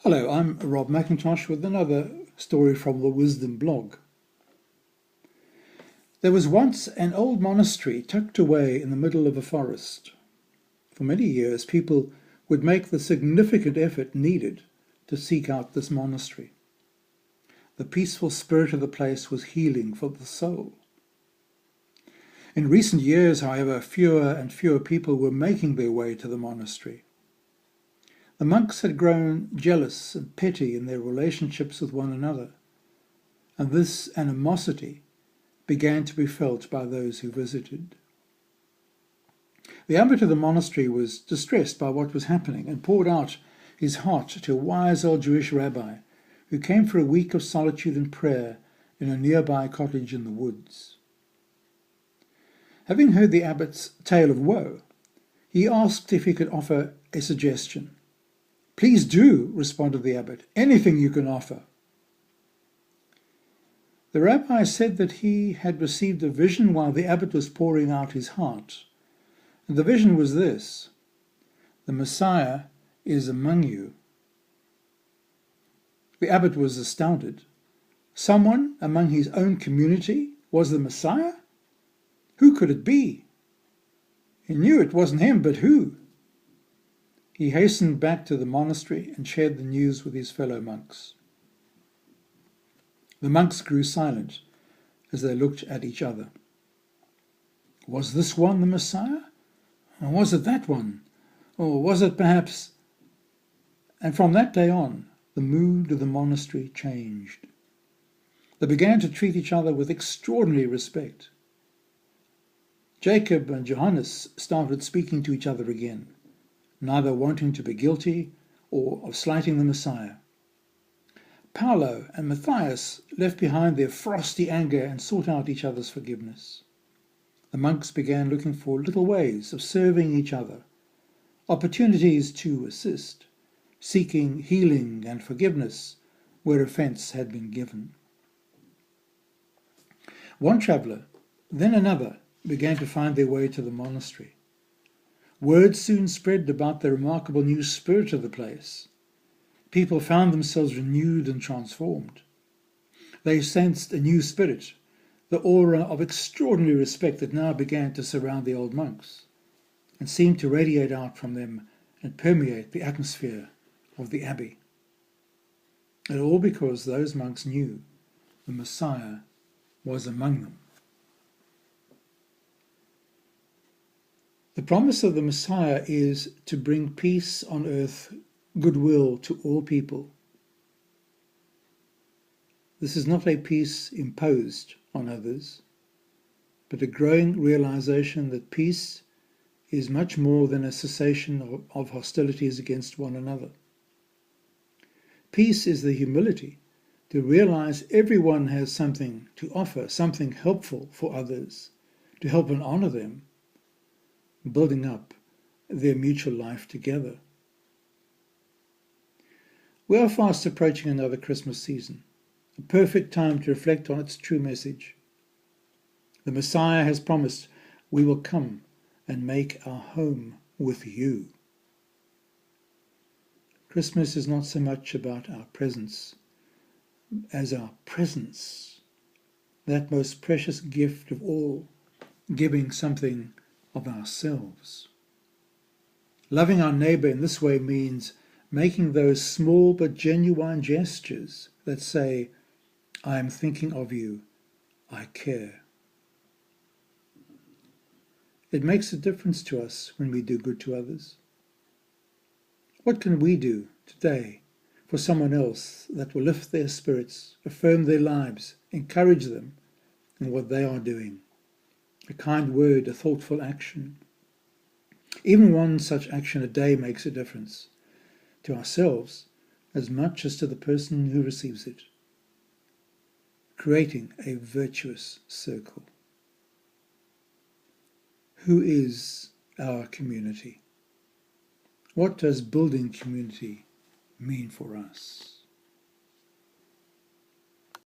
Hello, I'm Rob McIntosh with another story from the Wisdom blog. There was once an old monastery tucked away in the middle of a forest. For many years, people would make the significant effort needed to seek out this monastery. The peaceful spirit of the place was healing for the soul. In recent years, however, fewer and fewer people were making their way to the monastery. The monks had grown jealous and petty in their relationships with one another, and this animosity began to be felt by those who visited. The abbot of the monastery was distressed by what was happening and poured out his heart to a wise old Jewish rabbi who came for a week of solitude and prayer in a nearby cottage in the woods. Having heard the abbot's tale of woe, he asked if he could offer a suggestion. "Please do," responded the abbot. "Anything you can offer." The rabbi said that he had received a vision while the abbot was pouring out his heart. And the vision was this: "The Messiah is among you." The abbot was astounded. Someone among his own community was the Messiah? Who could it be? He knew it wasn't him, but who? He hastened back to the monastery and shared the news with his fellow monks. The monks grew silent as they looked at each other. Was this one the Messiah? Or was it that one? Or was it perhaps... And from that day on, the mood of the monastery changed. They began to treat each other with extraordinary respect. Jacob and Johannes started speaking to each other again, neither wanting to be guilty or of slighting the Messiah. Paulo and Matthias left behind their frosty anger and sought out each other's forgiveness. The monks began looking for little ways of serving each other, opportunities to assist, seeking healing and forgiveness where offence had been given. One traveller, then another, began to find their way to the monastery. Word soon spread about the remarkable new spirit of the place. People found themselves renewed and transformed. They sensed a new spirit, the aura of extraordinary respect that now began to surround the old monks, and seemed to radiate out from them and permeate the atmosphere of the abbey. And all because those monks knew the Messiah was among them. The promise of the Messiah is to bring peace on earth, goodwill to all people. This is not a peace imposed on others, but a growing realization that peace is much more than a cessation of hostilities against one another. Peace is the humility to realize everyone has something to offer, something helpful for others, to help and honor them, building up their mutual life together. We are fast approaching another Christmas season, a perfect time to reflect on its true message. The Messiah has promised, "We will come and make our home with you." Christmas is not so much about our presents as our presence, that most precious gift of all, giving something of ourselves. Loving our neighbour in this way means making those small but genuine gestures that say, "I am thinking of you, I care." It makes a difference to us when we do good to others. What can we do today for someone else that will lift their spirits, affirm their lives, encourage them in what they are doing? A kind word, a thoughtful action. Even one such action a day makes a difference to ourselves as much as to the person who receives it, creating a virtuous circle. Who is our community? What does building community mean for us?